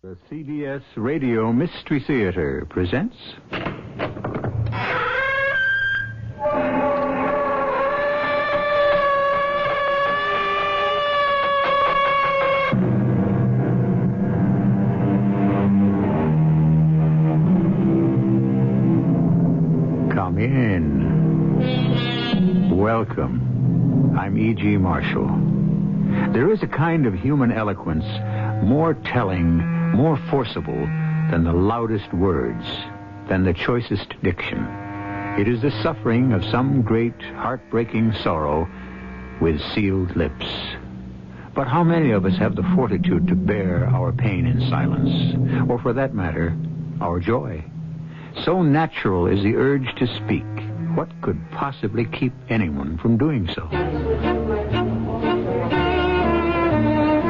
The CBS Radio Mystery Theater presents... Come in. Welcome. I'm E.G. Marshall. There is a kind of human eloquence more telling, more forcible than the loudest words, than the choicest diction. It is the suffering of some great, heartbreaking sorrow with sealed lips. But how many of us have the fortitude to bear our pain in silence, or for that matter, our joy? So natural is the urge to speak. What could possibly keep anyone from doing so?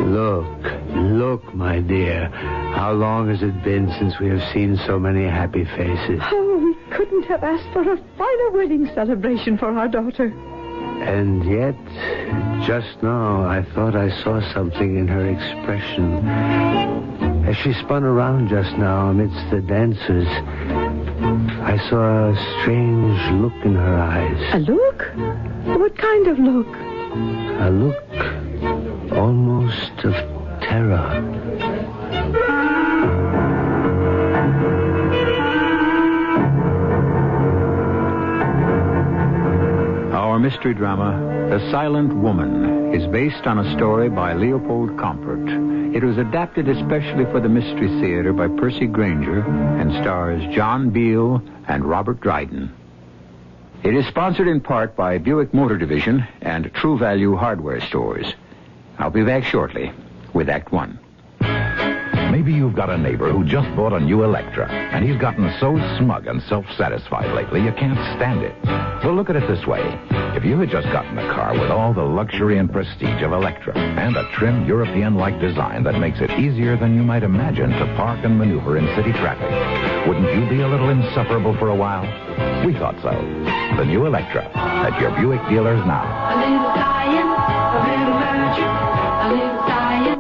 Look, my dear. How long has it been since we have seen so many happy faces? Oh, we couldn't have asked for a finer wedding celebration for our daughter. And yet, just now, I thought I saw something in her expression. As she spun around just now amidst the dancers, I saw a strange look in her eyes. A look? What kind of look? A look almost of terror. Our mystery drama, The Silent Woman, is based on a story by Leopold Compert. It was adapted especially for the Mystery Theater by Percy Granger and stars John Beal and Robert Dryden. It is sponsored in part by Buick Motor Division and True Value Hardware Stores. I'll be back shortly with Act One. Maybe you've got a neighbor who just bought a new Electra, and he's gotten so smug and self-satisfied lately you can't stand it. Well, look at it this way. If you had just gotten a car with all the luxury and prestige of Electra and a trim European-like design that makes it easier than you might imagine to park and maneuver in city traffic, wouldn't you be a little insufferable for a while? We thought so. The new Electra at your Buick dealers now. A little science, a little virtue, a little science.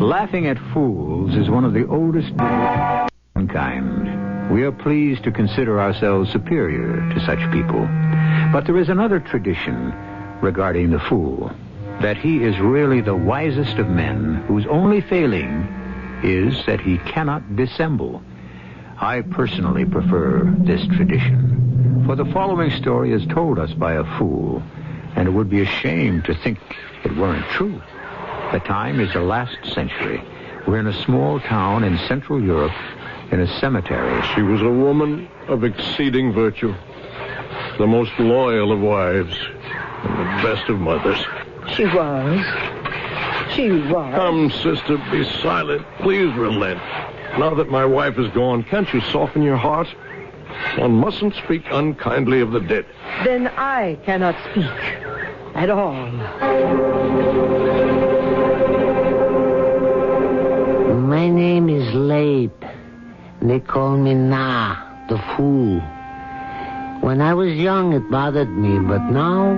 Laughing at fools is one of the oldest mankind. We are pleased to consider ourselves superior to such people. But there is another tradition regarding the fool, that he is really the wisest of men, whose only failing is that he cannot dissemble. I personally prefer this tradition, for the following story is told us by a fool, and it would be a shame to think it weren't true. The time is the last century. We're in a small town in Central Europe, in a cemetery. She was a woman of exceeding virtue, the most loyal of wives, and the best of mothers. She was. Come, sister, be silent. Please relent. Now that my wife is gone, can't you soften your heart? One mustn't speak unkindly of the dead. Then I cannot speak at all. My name is Leib. They call me Na, the fool. When I was young, it bothered me, but now,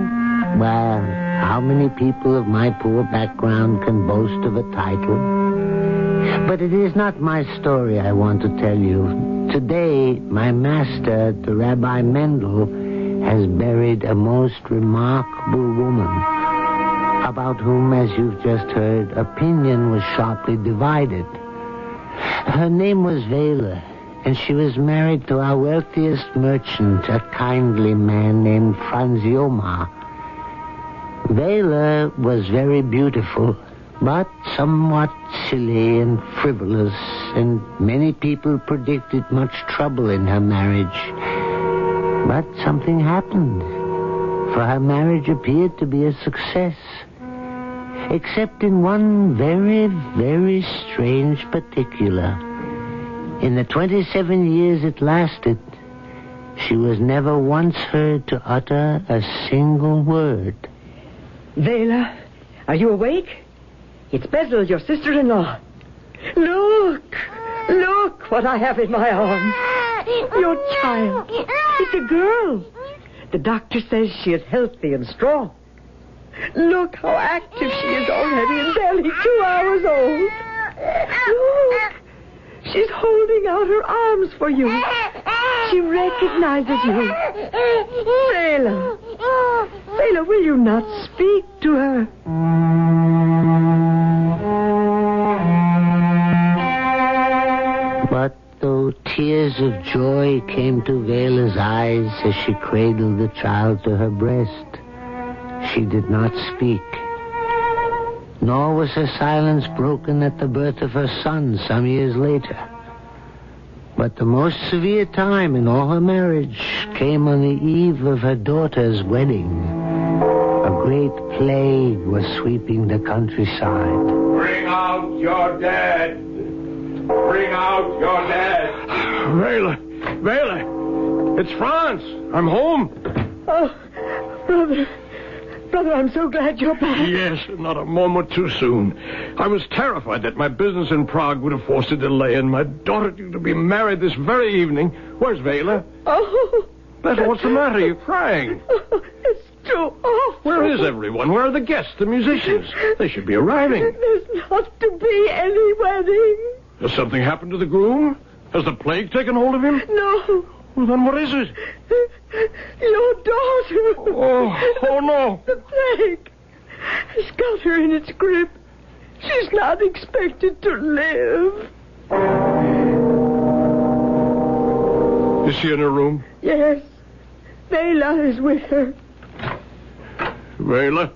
well, how many people of my poor background can boast of a title? But it is not my story I want to tell you. Today, my master, the Rabbi Mendel, has buried a most remarkable woman, about whom, as you've just heard, opinion was sharply divided. Her name was Wähler, and she was married to our wealthiest merchant, a kindly man named Franz Joma. Wähler was very beautiful, but somewhat silly and frivolous, and many people predicted much trouble in her marriage. But something happened, for her marriage appeared to be a success. Except in one very, very strange particular. In the 27 years it lasted, she was never once heard to utter a single word. Wähler, are you awake? It's Bezel, your sister-in-law. Look what I have in my arms. Your child. It's a girl. The doctor says she is healthy and strong. Look how active she is already and barely 2 hours old. Look. She's holding out her arms for you. She recognizes you. Sailor. Sailor, will you not speak to her? But though tears of joy came to Vela's eyes as she cradled the child to her breast, she did not speak. Nor was her silence broken at the birth of her son some years later. But the most severe time in all her marriage came on the eve of her daughter's wedding. A great plague was sweeping the countryside. Bring out your dead. Bring out your dead. Vela. It's Franz. I'm home. Oh, brother. Brother, I'm so glad you're back. Yes, not a moment too soon. I was terrified that my business in Prague would have forced a delay, and my daughter due to be married this very evening. Where's Vela? Oh. What's the matter? You're crying. Oh, it's too awful. Where is everyone? Where are the guests, the musicians? They should be arriving. There's not to be any wedding. Has something happened to the groom? Has the plague taken hold of him? No. Well, then what is it? Your daughter. Oh, no. The plague has got her in its grip. She's not expected to live. Is she in her room? Yes. Vela is with her. Vela,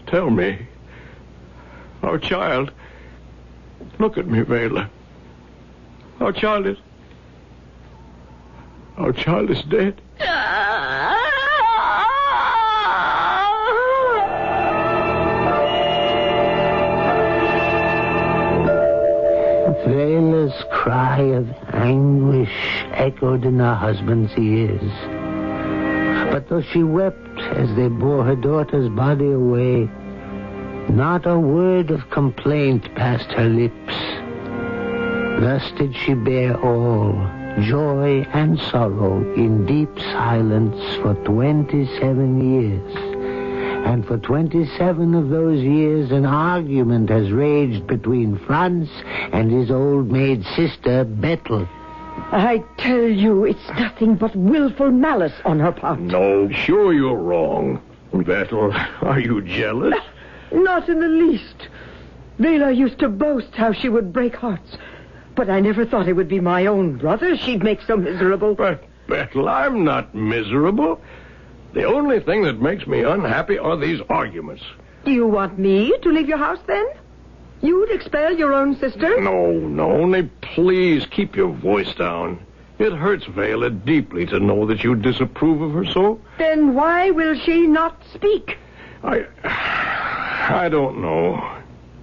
tell me. Our child. Look at me, Vela. Our child is dead. Vela's cry of anguish echoed in her husband's ears. But though she wept as they bore her daughter's body away, not a word of complaint passed her lips. Thus did she bear all, joy and sorrow, in deep silence for 27 years. And for 27 of those years, an argument has raged between Franz and his old maid sister, Bethel. I tell you, it's nothing but willful malice on her part. No, sure you're wrong. Bethel, are you jealous? Not in the least. Vela used to boast how she would break hearts. But I never thought it would be my own brother she'd make so miserable. But, Bethel, I'm not miserable. The only thing that makes me unhappy are these arguments. Do you want me to leave your house, then? You'd expel your own sister? No, only please keep your voice down. It hurts Vela deeply to know that you disapprove of her so. Then why will she not speak? I don't know.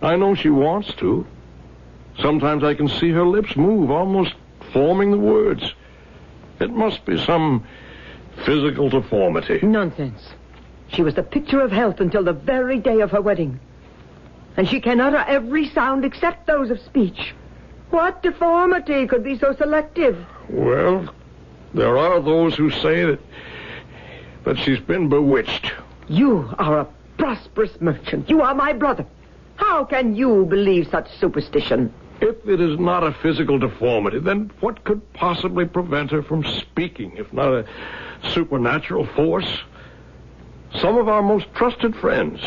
I know she wants to. Sometimes I can see her lips move, almost forming the words. It must be some physical deformity. Nonsense. She was the picture of health until the very day of her wedding. And she can utter every sound except those of speech. What deformity could be so selective? Well, there are those who say that she's been bewitched. You are a prosperous merchant. You are my brother. How can you believe such superstition? If it is not a physical deformity, then what could possibly prevent her from speaking, if not a supernatural force? Some of our most trusted friends,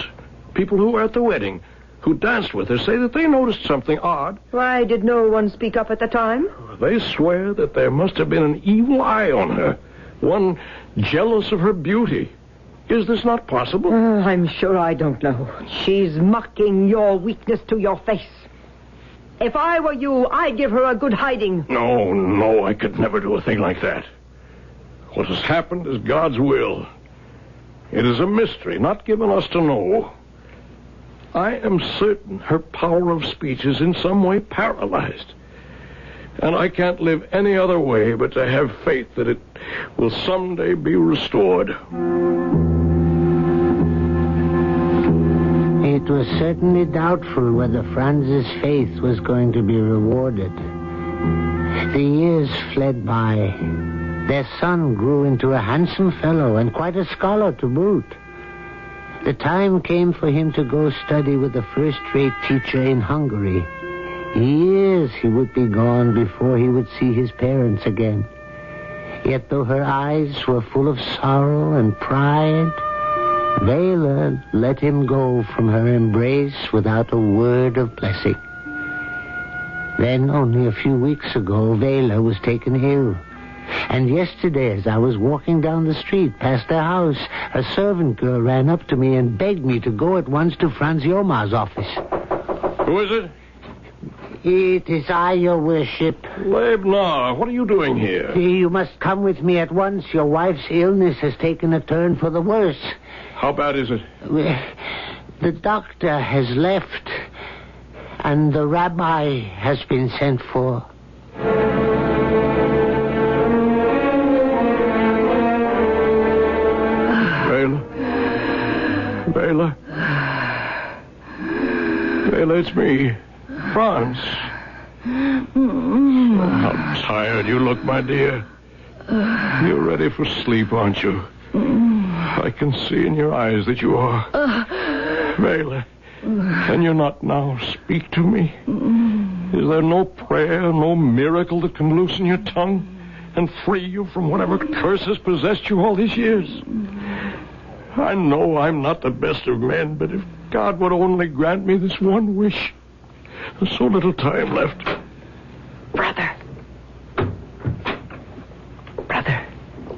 people who were at the wedding, who danced with her, say that they noticed something odd. Why did no one speak up at the time? They swear that there must have been an evil eye on her, one jealous of her beauty. Is this not possible? I'm sure I don't know. She's mocking your weakness to your face. If I were you, I'd give her a good hiding. No, I could never do a thing like that. What has happened is God's will. It is a mystery, not given us to know. I am certain her power of speech is in some way paralyzed. And I can't live any other way but to have faith that it will someday be restored. It it was certainly doubtful whether Franz's faith was going to be rewarded. The years fled by. Their son grew into a handsome fellow and quite a scholar to boot. The time came for him to go study with a first-rate teacher in Hungary. Years he would be gone before he would see his parents again. Yet though her eyes were full of sorrow and pride, Vela let him go from her embrace without a word of blessing. Then, only a few weeks ago, Vela was taken ill. And yesterday, as I was walking down the street past their house, a servant girl ran up to me and begged me to go at once to Franz Yomar's office. Who is it? It is I, your worship. Leibnar, what are you doing here? You must come with me at once. Your wife's illness has taken a turn for the worse. How bad is it? The doctor has left, and the rabbi has been sent for. Vela, it's me, Franz. How tired you look, my dear. You're ready for sleep, aren't you? I can see in your eyes that you are. Vela, can you not now speak to me? Is there no prayer, no miracle that can loosen your tongue and free you from whatever curse has possessed you all these years? I know I'm not the best of men, but if God would only grant me this one wish. There's so little time left. Brother,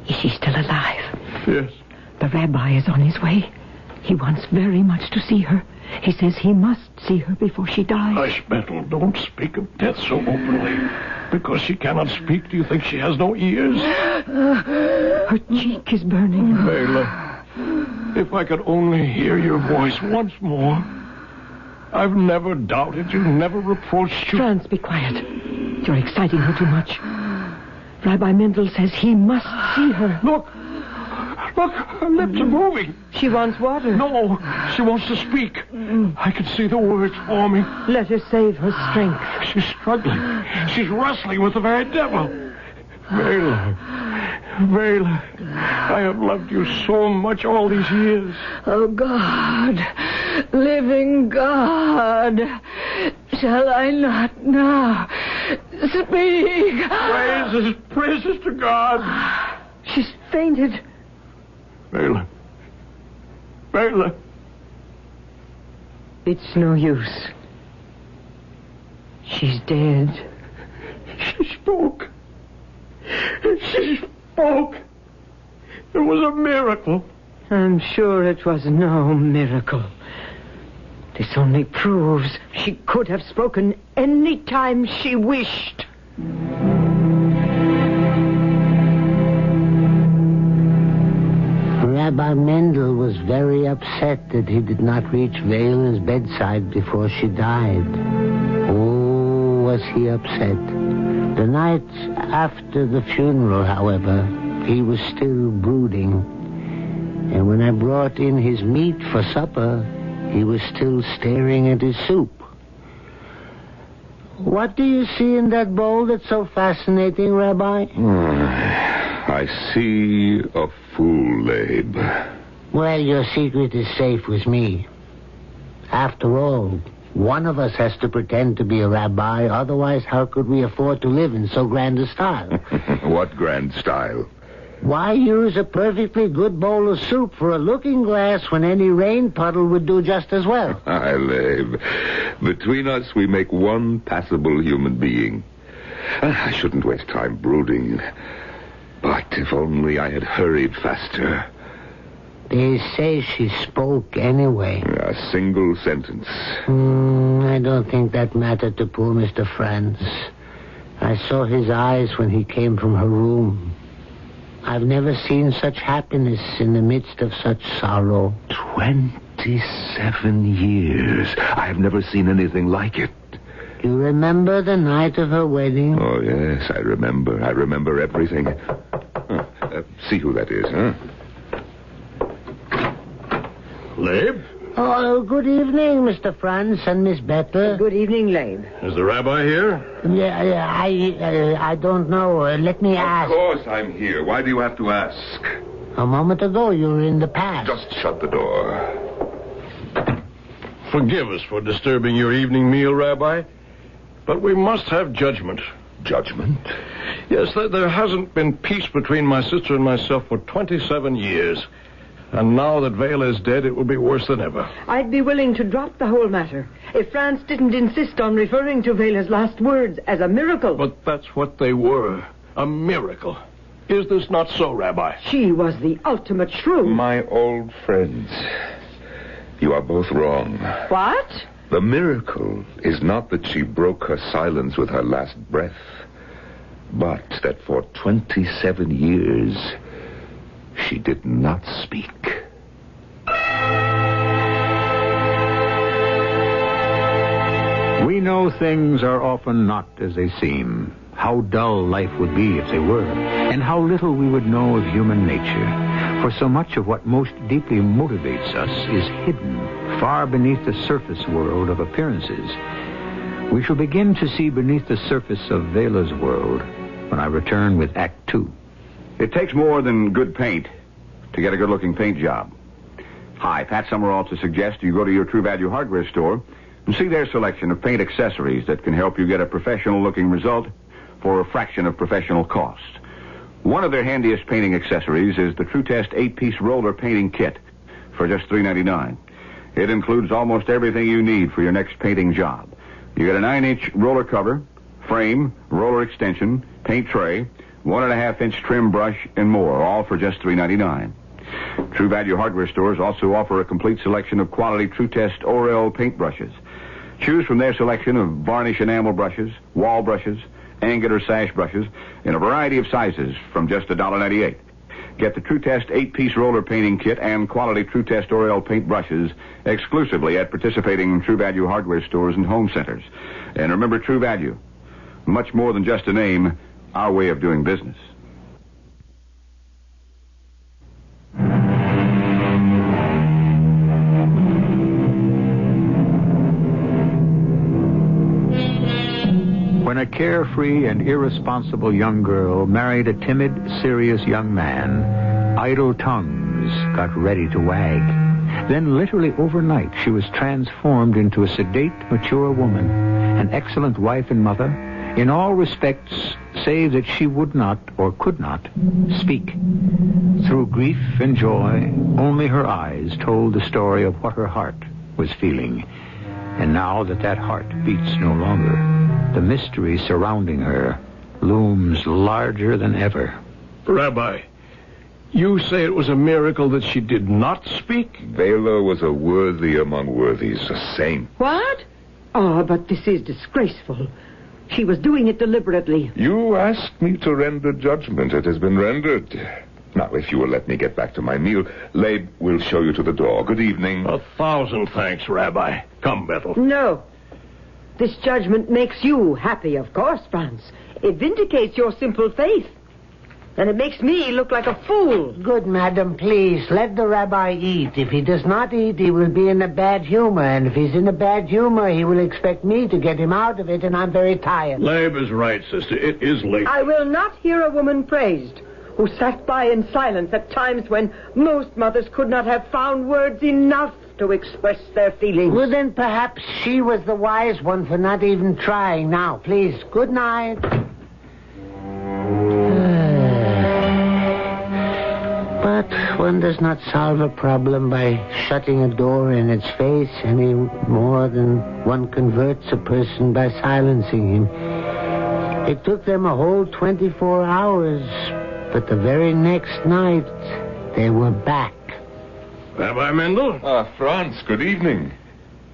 is she still alive? Yes. The rabbi is on his way. He wants very much to see her. He says he must see her before she dies. Hush, Bethel, don't speak of death so openly. Because she cannot speak, do you think she has no ears? Her cheek is burning. Vela, if I could only hear your voice once more. I've never doubted you, never reproached you. Franz, be quiet. You're exciting her too much. Rabbi Mendel says he must see her. Look, her lips are moving. She wants water. No, she wants to speak. I can see the words forming. Let her save her strength. She's struggling. She's wrestling with the very devil. Vela, I have loved you so much all these years. Oh, God, living God, shall I not now speak? Praises to God. She's fainted. Vela. It's no use. She's dead. She spoke. It was a miracle. I'm sure it was no miracle. This only proves she could have spoken any time she wished. Rabbi Mendel was very upset that he did not reach Vela's bedside before she died. Oh, was he upset. The night after the funeral, however, he was still brooding. And when I brought in his meat for supper, he was still staring at his soup. What do you see in that bowl that's so fascinating, Rabbi? I see a fool, Labe. Well, your secret is safe with me. After all, one of us has to pretend to be a rabbi. Otherwise, how could we afford to live in so grand a style? What grand style? Why use a perfectly good bowl of soup for a looking glass when any rain puddle would do just as well? Labe. Between us, we make one passable human being. I shouldn't waste time brooding. But if only I had hurried faster. They say she spoke anyway. A single sentence. I don't think that mattered to poor Mr. Franz. I saw his eyes when he came from her room. I've never seen such happiness in the midst of such sorrow. 27 years. I've never seen anything like it. You remember the night of her wedding? Oh, yes, I remember. I remember everything. See who that is, huh? Labe? Oh, good evening, Mr. Franz and Miss Bethel. Good evening, Labe. Is the rabbi here? I don't know. Let me ask. Of course I'm here. Why do you have to ask? A moment ago, you were in the past. Just shut the door. Forgive us for disturbing your evening meal, Rabbi, but we must have judgment. Judgment? Yes, there hasn't been peace between my sister and myself for 27 years. And now that Vela is dead, it will be worse than ever. I'd be willing to drop the whole matter if Franz didn't insist on referring to Vela's last words as a miracle. But that's what they were. A miracle. Is this not so, Rabbi? She was the ultimate shrew. My old friends, you are both wrong. What? The miracle is not that she broke her silence with her last breath, but that for 27 years, she did not speak. We know things are often not as they seem. How dull life would be if they were, and how little we would know of human nature. For so much of what most deeply motivates us is hidden far beneath the surface world of appearances. We shall begin to see beneath the surface of Vela's world when I return with Act 2. It takes more than good paint to get a good-looking paint job. Hi, Pat Summerall to suggest you go to your True Value hardware store and see their selection of paint accessories that can help you get a professional-looking result for a fraction of professional cost. One of their handiest painting accessories is the True Test 8-piece roller painting kit for just $3.99. It includes almost everything you need for your next painting job. You get a 9-inch roller cover, frame, roller extension, paint tray, 1.5-inch trim brush, and more, all for just $3.99. True Value hardware stores also offer a complete selection of quality True Test Orel paint brushes. Choose from their selection of varnish enamel brushes, wall brushes, angular sash brushes, in a variety of sizes from just $1.98. Get the True Test 8-piece roller painting kit and quality True Test Orel paint brushes exclusively at participating True Value hardware stores and home centers. And remember, True Value, much more than just a name, our way of doing business. When a carefree and irresponsible young girl married a timid, serious young man, idle tongues got ready to wag. Then, literally overnight, she was transformed into a sedate, mature woman, an excellent wife and mother, in all respects, save that she would not, or could not, speak. Through grief and joy, only her eyes told the story of what her heart was feeling. And now that that heart beats no longer, the mystery surrounding her looms larger than ever. Rabbi, you say it was a miracle that she did not speak? Vela was a worthy among worthies, a saint. What? Oh, but this is disgraceful. She was doing it deliberately. You asked me to render judgment. It has been rendered. Now, if you will let me get back to my meal, Labe will show you to the door. Good evening. 1,000 thanks, Rabbi. Come, Bethel. No. This judgment makes you happy, of course, Franz. It vindicates your simple faith. And it makes me look like a fool. Good, madam, please, let the rabbi eat. If he does not eat, he will be in a bad humor. And if he's in a bad humor, he will expect me to get him out of it, and I'm very tired. Labe is right, sister. It is late. I will not hear a woman praised who sat by in silence at times when most mothers could not have found words enough to express their feelings. Well, then perhaps she was the wise one for not even trying. Now, please, good night. But one does not solve a problem by shutting a door in its face any more than one converts a person by silencing him. It took them a whole 24 hours, but the very next night, they were back. Rabbi Mendel? Franz, good evening.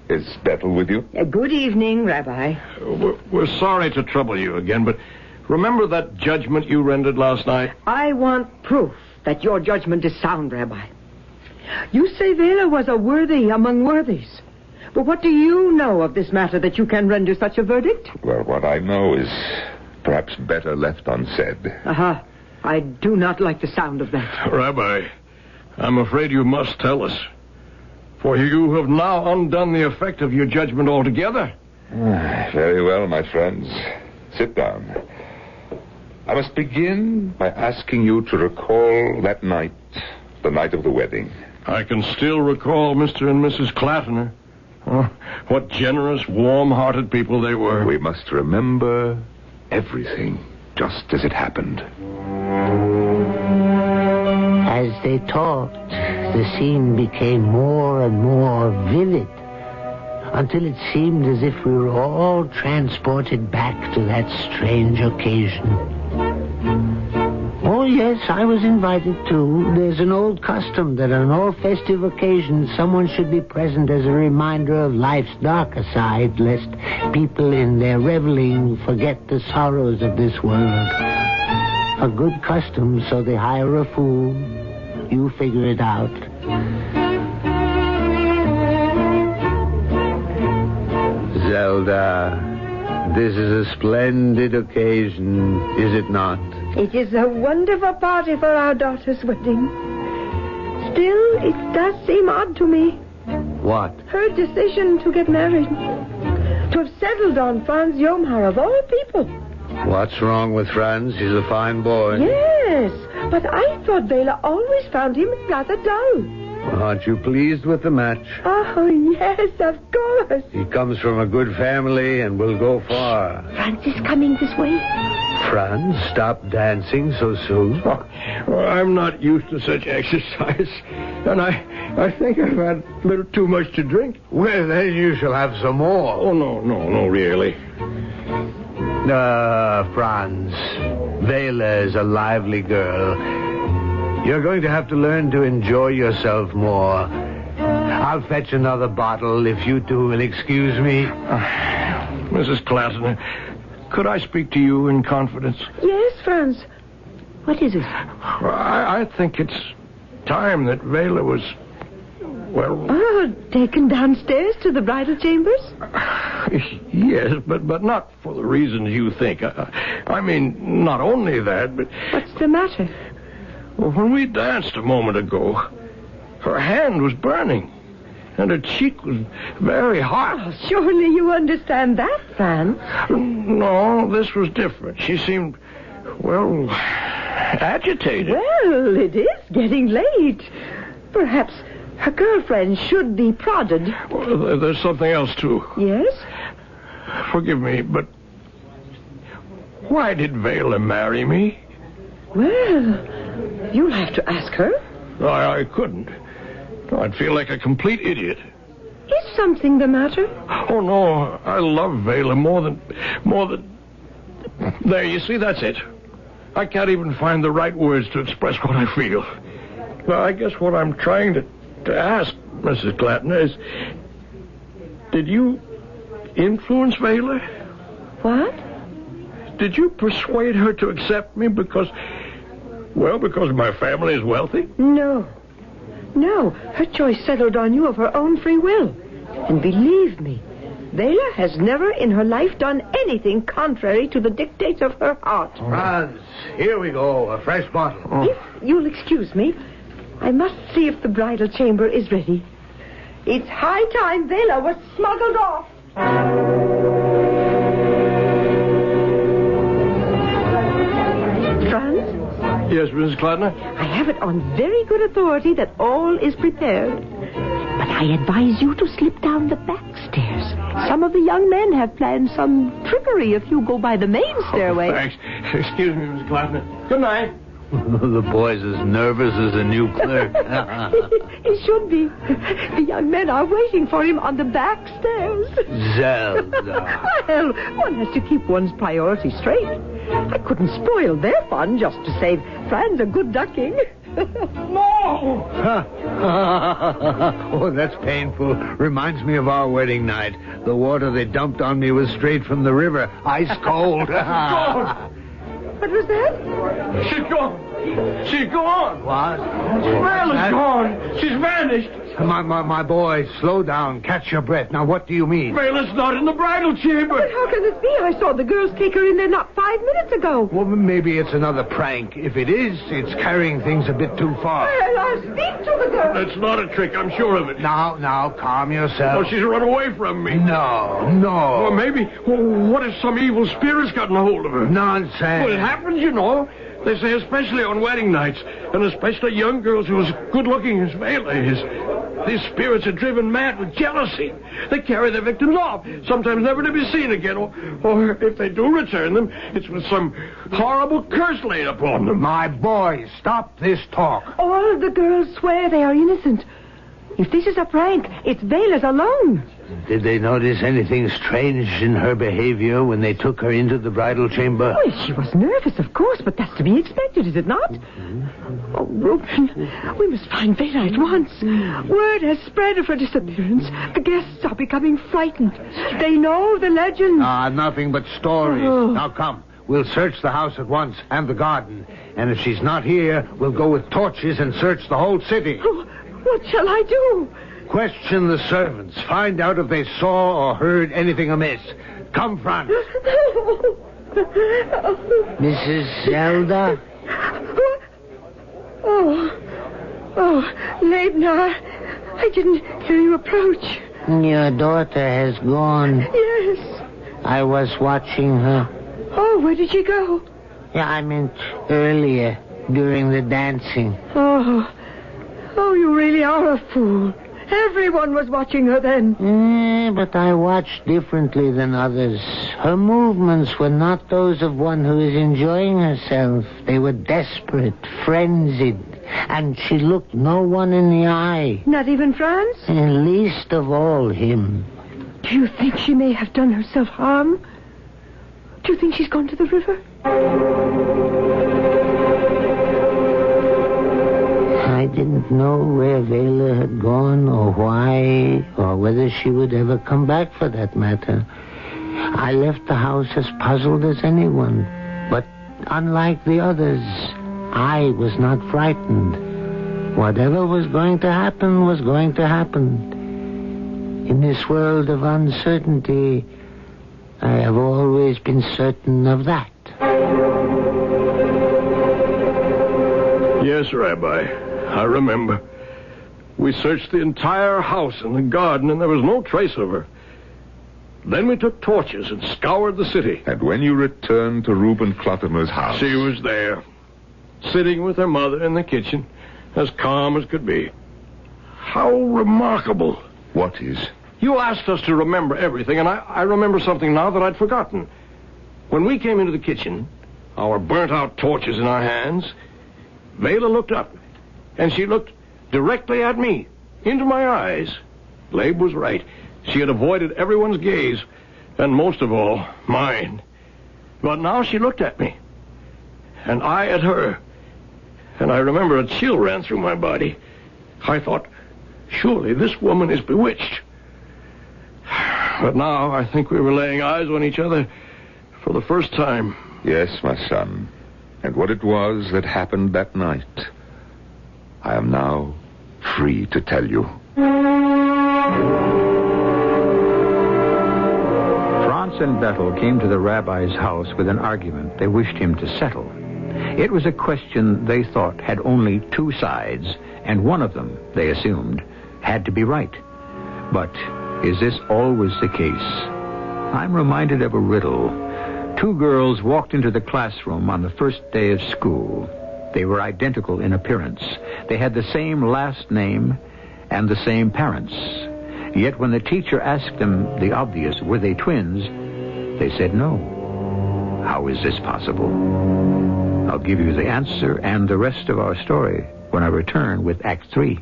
Is Bethel with you? Good evening, Rabbi. We're sorry to trouble you again, but remember that judgment you rendered last night? I want proof that your judgment is sound, Rabbi. You say Vela was a worthy among worthies. But what do you know of this matter that you can render such a verdict? Well, what I know is perhaps better left unsaid. Aha. I do not like the sound of that. Rabbi, I'm afraid you must tell us. For you have now undone the effect of your judgment altogether. Very well, my friends. Sit down. I must begin by asking you to recall that night, the night of the wedding. I can still recall Mr. and Mrs. Clattener. Oh, what generous, warm-hearted people they were. We must remember everything just as it happened. As they talked, the scene became more and more vivid, until it seemed as if we were all transported back to that strange occasion. Oh, yes, I was invited too. There's an old custom that on all festive occasions someone should be present as a reminder of life's darker side, lest people in their reveling forget the sorrows of this world. A good custom, so they hire a fool. You figure it out. Zelda, this is a splendid occasion, is it not? It is a wonderful party for our daughter's wedding. Still, it does seem odd to me. What? Her decision to get married. To have settled on Franz Jomar of all people. What's wrong with Franz? He's a fine boy. Yes, but I thought Bela always found him rather dull. Aren't you pleased with the match? Oh, yes, of course. He comes from a good family and will go far. Franz is coming this way. Franz, stop dancing so soon. Oh, well, I'm not used to such exercise, and I think I've had a little too much to drink. Well, then you shall have some more. Oh, no, really. Franz, Vela is a lively girl. You're going to have to learn to enjoy yourself more. I'll fetch another bottle if you two will excuse me. Mrs. Clattener, could I speak to you in confidence? Yes, Franz. What is it? I think it's time that Vela was, well... Oh, taken downstairs to the bridal chambers? Yes, but not for the reasons you think. I mean, not only that, but... What's the matter? Well, when we danced a moment ago, her hand was burning, and her cheek was very hot. Oh, surely you understand that, Franz. No, this was different. She seemed, well, agitated. Well, it is getting late. Perhaps her girlfriend should be prodded. Well, there's something else, too. Yes? Forgive me, but why did Vela marry me? Well, you'll have to ask her. I couldn't. I'd feel like a complete idiot. Is something the matter? Oh, no, I love Vela more than... There, you see, that's it. I can't even find the right words to express what I feel. Well, I guess what I'm trying to ask, Mrs. Clattener, is... Did you influence Vela? What? Did you persuade her to accept me because my family is wealthy? No. Her choice settled on you of her own free will. And believe me, Vela has never in her life done anything contrary to the dictates of her heart. Franz, here we go. A fresh bottle. If you'll excuse me, I must see if the bridal chamber is ready. It's high time Vela was smuggled off. Franz? Yes, Mrs. Clattener? I have it on very good authority that all is prepared. But I advise you to slip down the back stairs. Some of the young men have planned some trickery if you go by the main stairway. Thanks. Excuse me, Mrs. Clattener. Good night. The boy's as nervous as a new clerk. He should be. The young men are waiting for him on the back stairs. Zelda. Well, one has to keep one's priorities straight. I couldn't spoil their fun just to save Franz a good ducking. No! Oh, that's painful. Reminds me of our wedding night. The water they dumped on me was straight from the river. Ice cold. What was that? She's gone. She's gone. What? Vela's gone. She's vanished. My boy, slow down. Catch your breath. Now, what do you mean? Vela's not in the bridal chamber. But how can this be? I saw the girls take her in there not 5 minutes ago. Well, maybe it's another prank. If it is, it's carrying things a bit too far. Well, I'll speak to the girl. That's not a trick, I'm sure of it. Now, calm yourself. Oh, she's run away from me. No. Or maybe, what if some evil spirit's gotten a hold of her? Nonsense. Well, it happens, you know. They say especially on wedding nights, and especially young girls who are as good-looking as Vela is. These spirits are driven mad with jealousy. They carry their victims off, sometimes never to be seen again. Or if they do return them, it's with some horrible curse laid upon them. My boy, stop this talk. All of the girls swear they are innocent. If this is a prank, it's Vela's alone. Did they notice anything strange in her behavior when they took her into the bridal chamber? Well, she was nervous, of course, but that's to be expected, is it not? Oh, Reuben, we must find Vela at once. Word has spread of her disappearance. The guests are becoming frightened. They know the legend. Nothing but stories. Oh. Now, come. We'll search the house at once and the garden. And if she's not here, we'll go with torches and search the whole city. Oh, what shall I do? Question the servants. Find out if they saw or heard anything amiss. Come, Franz. Mrs. Zelda? Oh, Leibniz, I didn't hear you approach. Your daughter has gone. Yes. I was watching her. Oh, where did she go? Yeah, I meant earlier, during the dancing. Oh, you really are a fool. Everyone was watching her then. But I watched differently than others. Her movements were not those of one who is enjoying herself. They were desperate, frenzied, and she looked no one in the eye. Not even Franz? And least of all him. Do you think she may have done herself harm? Do you think she's gone to the river? I didn't know where Vela had gone or why, or whether she would ever come back for that matter. I left the house as puzzled as anyone. But unlike the others, I was not frightened. Whatever was going to happen was going to happen. In this world of uncertainty, I have always been certain of that. Yes, Rabbi. I remember. We searched the entire house and the garden, and there was no trace of her. Then we took torches and scoured the city. And when you returned to Reuben Clotimer's house... She was there, sitting with her mother in the kitchen, as calm as could be. How remarkable. What is? You asked us to remember everything, and I remember something now that I'd forgotten. When we came into the kitchen, our burnt-out torches in our hands, Vela looked up. And she looked directly at me, into my eyes. Labe was right. She had avoided everyone's gaze, and most of all, mine. But now she looked at me, and I at her. And I remember a chill ran through my body. I thought, surely this woman is bewitched. But now I think we were laying eyes on each other for the first time. Yes, my son. And what it was that happened that night, I am now free to tell you. Franz and Bettel came to the rabbi's house with an argument they wished him to settle. It was a question they thought had only two sides, and one of them, they assumed, had to be right. But is this always the case? I'm reminded of a riddle. Two girls walked into the classroom on the first day of school. They were identical in appearance. They had the same last name and the same parents. Yet when the teacher asked them the obvious, were they twins, they said no. How is this possible? I'll give you the answer and the rest of our story when I return with Act 3.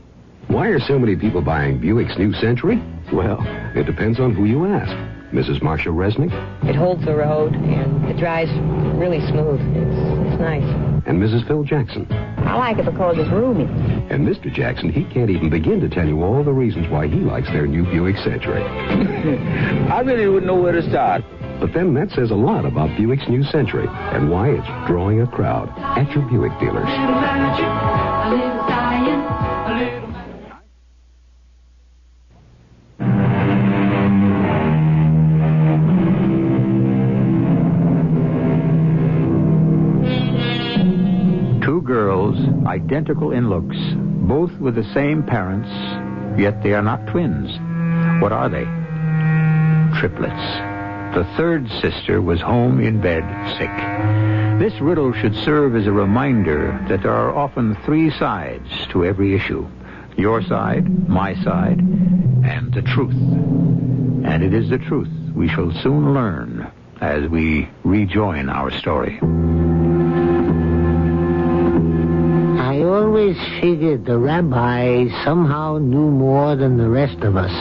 Why are so many people buying Buick's New Century? Well, it depends on who you ask. Mrs. Marcia Resnick? It holds the road, and it drives really smooth. It's nice. And Mrs. Phil Jackson? I like it because it's roomy. And Mr. Jackson, he can't even begin to tell you all the reasons why he likes their new Buick Century. I really wouldn't know where to start. But then that says a lot about Buick's New Century and why it's drawing a crowd at your Buick dealers. Two girls, identical in looks, both with the same parents, yet they are not twins. What are they? Triplets. The third sister was home in bed, sick. This riddle should serve as a reminder that there are often three sides to every issue. Your side, my side, and the truth. And it is the truth we shall soon learn as we rejoin our story. I always figured the rabbi somehow knew more than the rest of us.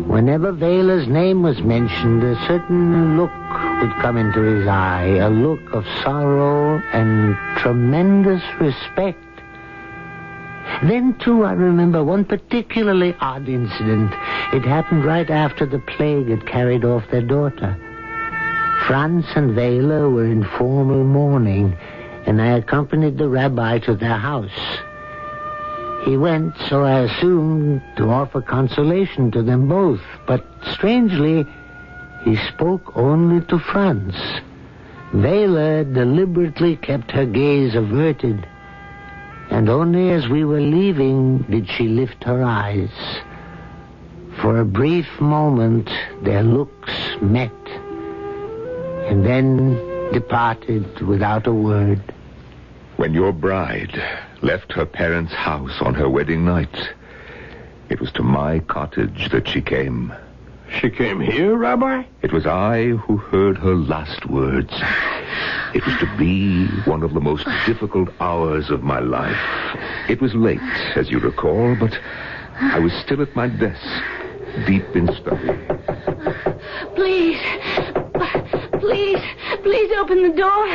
Whenever Vela's name was mentioned, a certain look would come into his eye, a look of sorrow and tremendous respect. Then, too, I remember one particularly odd incident. It happened right after the plague had carried off their daughter. Franz and Vela were in formal mourning, and I accompanied the rabbi to their house. He went, so I assumed, to offer consolation to them both. But, strangely, he spoke only to Franz. Vela deliberately kept her gaze averted, and only as we were leaving did she lift her eyes. For a brief moment, their looks met, and then departed without a word. When your bride left her parents' house on her wedding night, it was to my cottage that she came. She came here, Rabbi? It was I who heard her last words. It was to be one of the most difficult hours of my life. It was late, as you recall, but I was still at my desk, deep in study. Please open the door.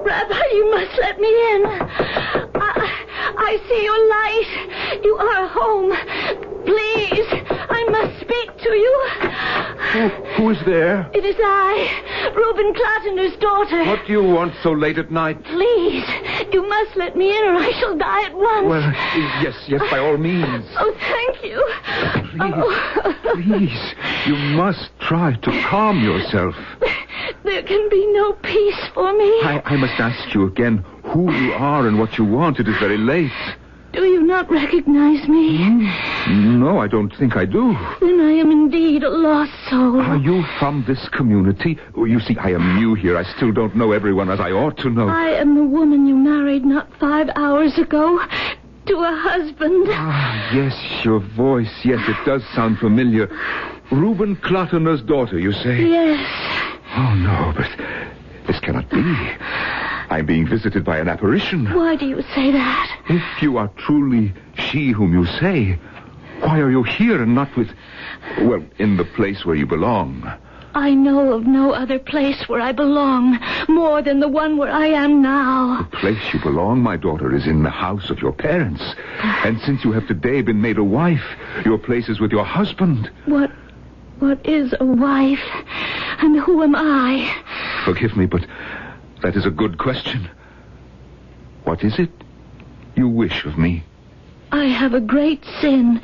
Rabbi, you must let me in. I see your light. You are home. Please, I must speak to you. Who is there? It is I, Reuben Clattener's daughter. What do you want so late at night? Please, you must let me in or I shall die at once. Well, yes, by all means. Oh, thank you. Please, you must try to calm yourself. There can be no peace for me. I must ask you again who you are and what you want. It is very late. Do you not recognize me? No, I don't think I do. Then I am indeed a lost soul. Are you from this community? You see, I am new here. I still don't know everyone as I ought to know. I am the woman you married not 5 hours ago to a husband. Yes, your voice. Yes, it does sound familiar. Reuben Clattener's daughter, you say? Yes. Oh, no, but this cannot be. I'm being visited by an apparition. Why do you say that? If you are truly she whom you say, why are you here and not in the place where you belong? I know of no other place where I belong, more than the one where I am now. The place you belong, my daughter, is in the house of your parents. And since you have today been made a wife, your place is with your husband. What is a wife? And who am I? Forgive me, but that is a good question. What is it you wish of me? I have a great sin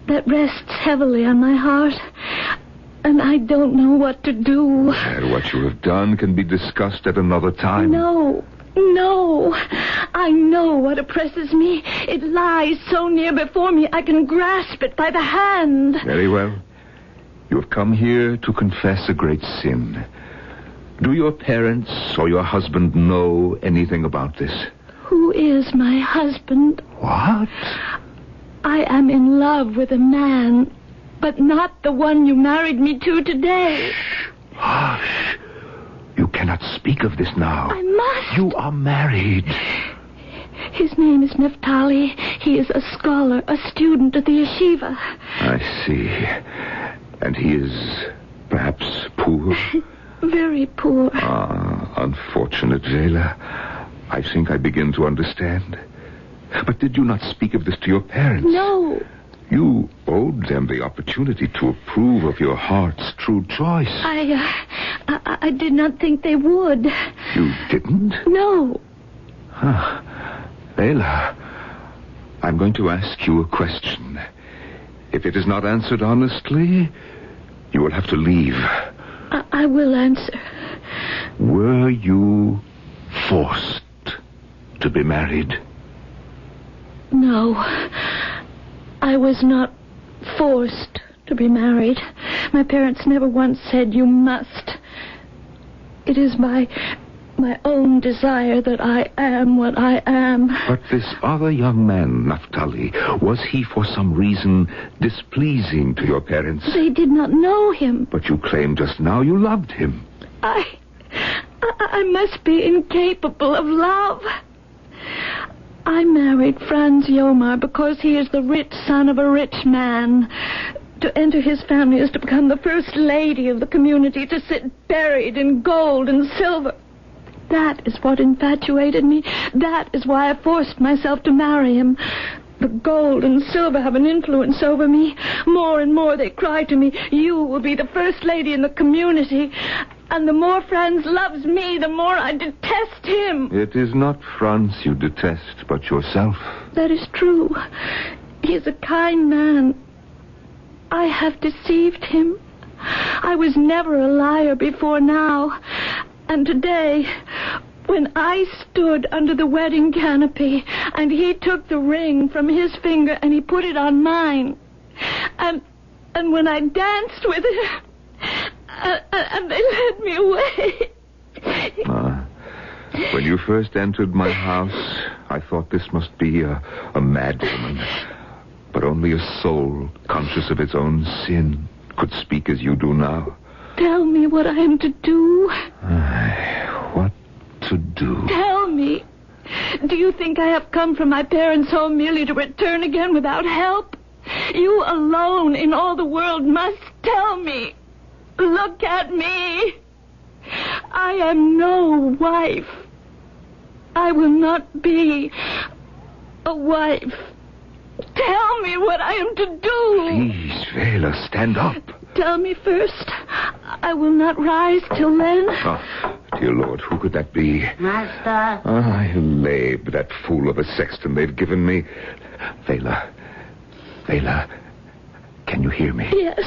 that rests heavily on my heart, and I don't know what to do. Well, what you have done can be discussed at another time. No. I know what oppresses me. It lies so near before me, I can grasp it by the hand. Very well. You have come here to confess a great sin. Do your parents or your husband know anything about this? Who is my husband? What? I am in love with a man, but not the one you married me to today. Hush. You cannot speak of this now. I must. You are married. His name is Naphtali. He is a scholar, a student at the yeshiva. I see. And he is perhaps poor? Very poor. Unfortunate, Vela. I think I begin to understand. But did you not speak of this to your parents? No. You owed them the opportunity to approve of your heart's true choice. I did not think they would. You didn't? No. Vela, I'm going to ask you a question. If it is not answered honestly, you will have to leave. I will answer. Were you forced to be married? No, I was not forced to be married. My parents never once said you must. It is by my own desire that I am what I am. But this other young man, Naphtali, was he for some reason displeasing to your parents? They did not know him. But you claimed just now you loved him. I must be incapable of love. I married Franz Yomar because he is the rich son of a rich man. To enter his family is to become the first lady of the community, to sit buried in gold and silver. That is what infatuated me. That is why I forced myself to marry him. The gold and silver have an influence over me. More and more they cry to me, you will be the first lady in the community. And the more Franz loves me, the more I detest him. It is not Franz you detest, but yourself. That is true. He is a kind man. I have deceived him. I was never a liar before now. And today, when I stood under the wedding canopy, and he took the ring from his finger and he put it on mine, and when I danced with it, and they led me away. When you first entered my house, I thought this must be a mad woman. But only a soul conscious of its own sin could speak as you do now. Tell me what I am to do. What to do? Tell me. Do you think I have come from my parents' home merely to return again without help? You alone in all the world must tell me. Look at me. I am no wife. I will not be a wife. Tell me what I am to do. Please, Vela, stand up. Tell me first. I will not rise till then. Oh, dear Lord, who could that be? Master. Labe, that fool of a sexton they've given me. Vela, can you hear me? Yes.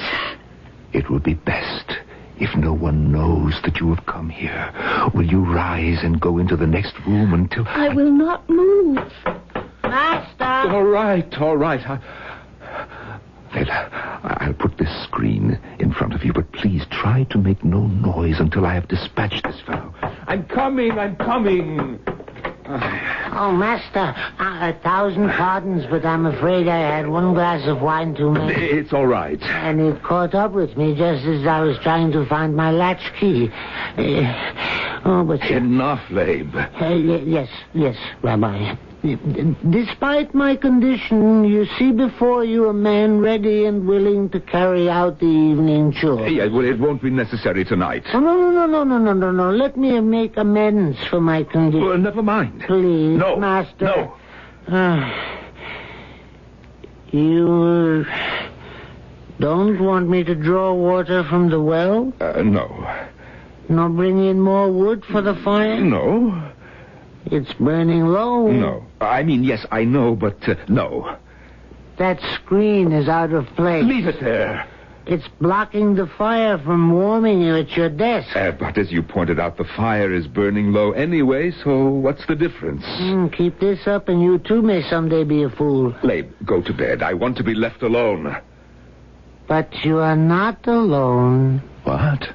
It will be best if no one knows that you have come here. Will you rise and go into the next room until... I will not move. Master. All right. Vela, I'll put this screen in front of you, but please try to make no noise until I have dispatched this fellow. I'm coming. Oh, Master, 1,000 pardons, but I'm afraid I had one glass of wine too many. It's all right. And it caught up with me just as I was trying to find my latchkey. Enough, Labe. Yes, Rabbi. Despite my condition, you see before you a man ready and willing to carry out the evening chore. Yeah, well, it won't be necessary tonight. Oh, no. Let me make amends for my condition. Well, never mind. Please, No, Master. no. You don't want me to draw water from the well? No. Nor bring in more wood for the fire? No. It's burning low. No. I mean, yes, I know, but no. That screen is out of place. Leave it there. It's blocking the fire from warming you at your desk. But as you pointed out, the fire is burning low anyway, so what's the difference? Keep this up and you too may someday be a fool. Labe, go to bed. I want to be left alone. But you are not alone. What?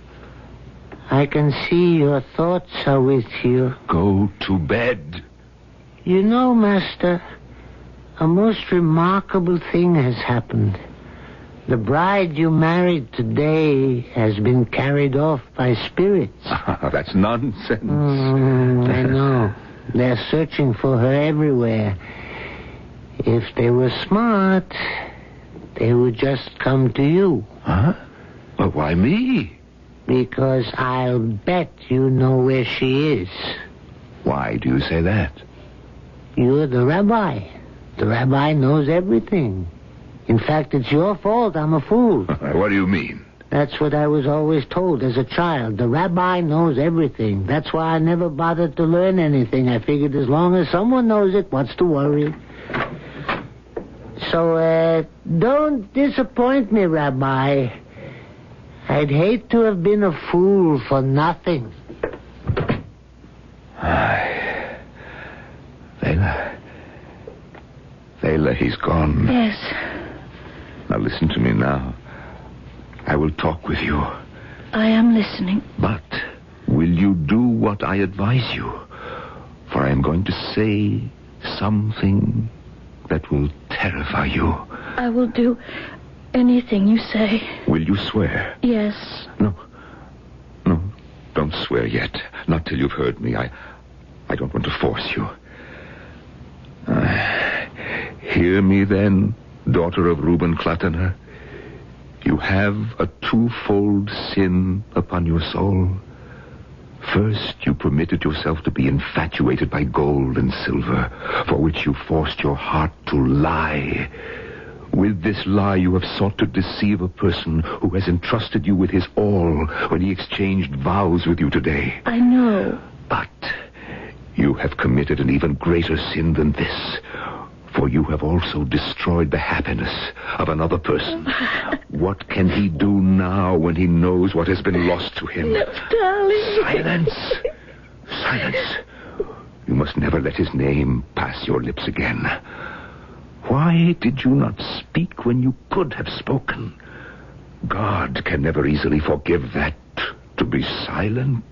I can see your thoughts are with you. Go to bed. You know, Master, a most remarkable thing has happened. The bride you married today has been carried off by spirits. That's nonsense. I know. They're searching for her everywhere. If they were smart, they would just come to you. Huh? Well, why me? Because I'll bet you know where she is. Why do you say that? You're the rabbi. The rabbi knows everything. In fact, it's your fault I'm a fool. What do you mean? That's what I was always told as a child. The rabbi knows everything. That's why I never bothered to learn anything. I figured as long as someone knows it, what's to worry? So, don't disappoint me, Rabbi. I'd hate to have been a fool for nothing. Vela, he's gone. Yes. Now listen to me now. I will talk with you. I am listening. But will you do what I advise you? For I am going to say something that will terrify you. I will do anything you say. Will you swear? Yes. No, don't swear yet. Not till you've heard me. I don't want to force you. Hear me then, daughter of Reuben Klatener. You have a twofold sin upon your soul. First, you permitted yourself to be infatuated by gold and silver, for which you forced your heart to lie. With this lie, you have sought to deceive a person who has entrusted you with his all when he exchanged vows with you today. I know. But you have committed an even greater sin than this, for you have also destroyed the happiness of another person. What can he do now when he knows what has been lost to him? No, darling. Silence. Silence. You must never let his name pass your lips again. Why did you not speak when you could have spoken? God can never easily forgive that. To be silent,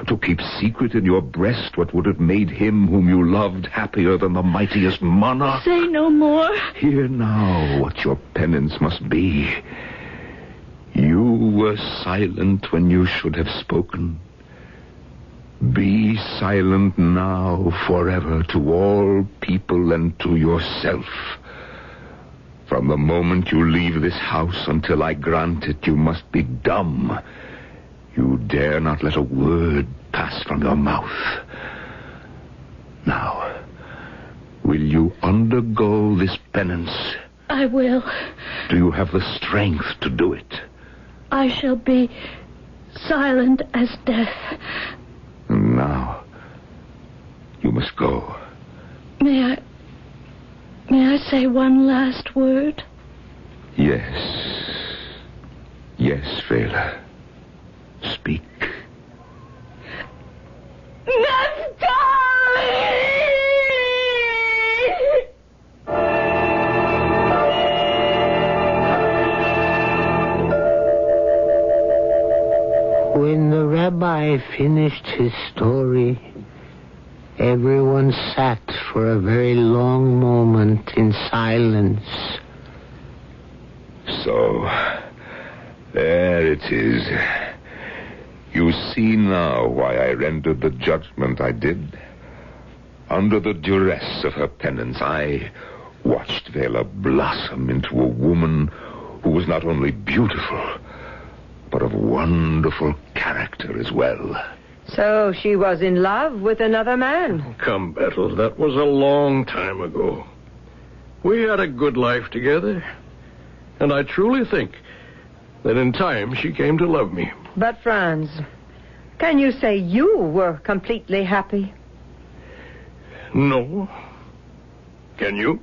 to keep secret in your breast what would have made him whom you loved happier than the mightiest monarch. Say no more. Hear now what your penance must be. You were silent when you should have spoken. Be silent now forever to all people and to yourself. From the moment you leave this house until I grant it, you must be dumb. You dare not let a word pass from your mouth. Now, will you undergo this penance? I will. Do you have the strength to do it? I shall be silent as death. Now, you must go. May I say one last word? Yes. Yes, Vela. Speak. When the rabbi finished his story, everyone sat for a very long moment in silence. So, there it is. You see now why I rendered the judgment I did. Under the duress of her penance, I watched Vela blossom into a woman who was not only beautiful, but of wonderful character as well. So she was in love with another man. Come, Bethel, that was a long time ago. We had a good life together, and I truly think that in time she came to love me. But, Franz, can you say you were completely happy? No. Can you?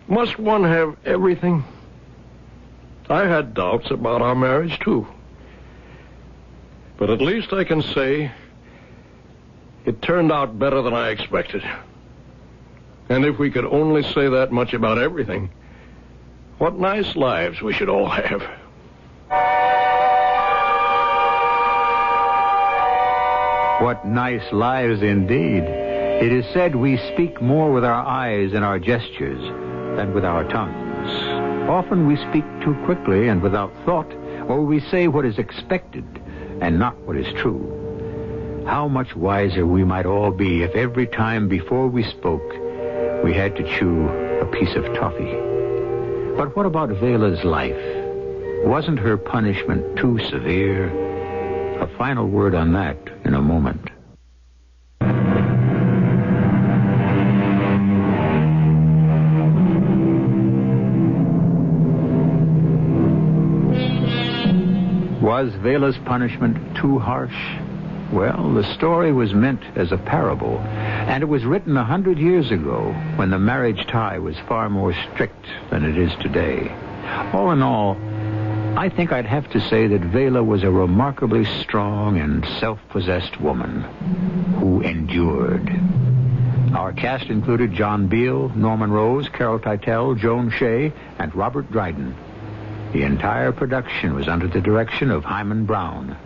Must one have everything? I had doubts about our marriage, too. But at least I can say it turned out better than I expected. And if we could only say that much about everything, what nice lives we should all have. What nice lives indeed. It is said we speak more with our eyes and our gestures than with our tongues. Often we speak too quickly and without thought, or we say what is expected and not what is true. How much wiser we might all be if every time before we spoke we had to chew a piece of toffee. But what about Vela's life? Wasn't her punishment too severe? A final word on that in a moment. Was Vela's punishment too harsh? Well, the story was meant as a parable, and it was written 100 years ago when the marriage tie was far more strict than it is today. All in all, I think I'd have to say that Vela was a remarkably strong and self-possessed woman who endured. Our cast included John Beal, Norman Rose, Carol Teitel, Joan Shay, and Robert Dryden. The entire production was under the direction of Hyman Brown.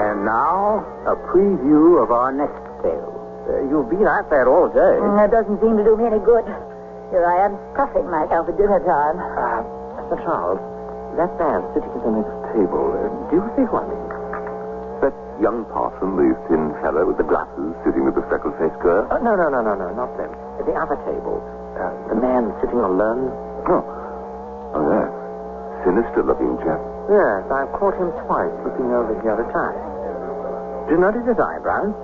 And now, a preview of our next tale. You've been at that all day. That doesn't seem to do me any good. Here I am, stuffing myself at dinner time. Sir Charles, that man sitting at the next table, do you see what? That young parson, the thin fellow with the glasses, sitting with the freckle-faced girl? No, not them. At the other table. The man sitting alone. Oh, yes. Sinister-looking chap. Yes, I've caught him twice looking over the other side. Do you notice his eyebrows?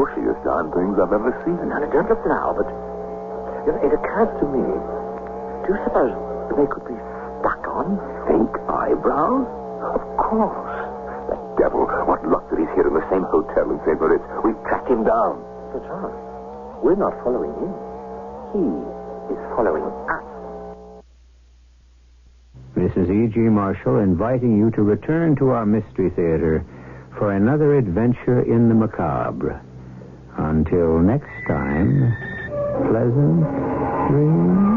Bushiest darn things I've ever seen. No, don't look now, but it occurs to me. Do you suppose they could be stuck on? Fake eyebrows? Of course. That devil. What luck that he's here in the same hotel in St. Moritz. We've tracked him down. But John, we're not following him. He is following us. Mrs. E.G. Marshall inviting you to return to our Mystery Theater for another adventure in the macabre. Until next time, pleasant dreams.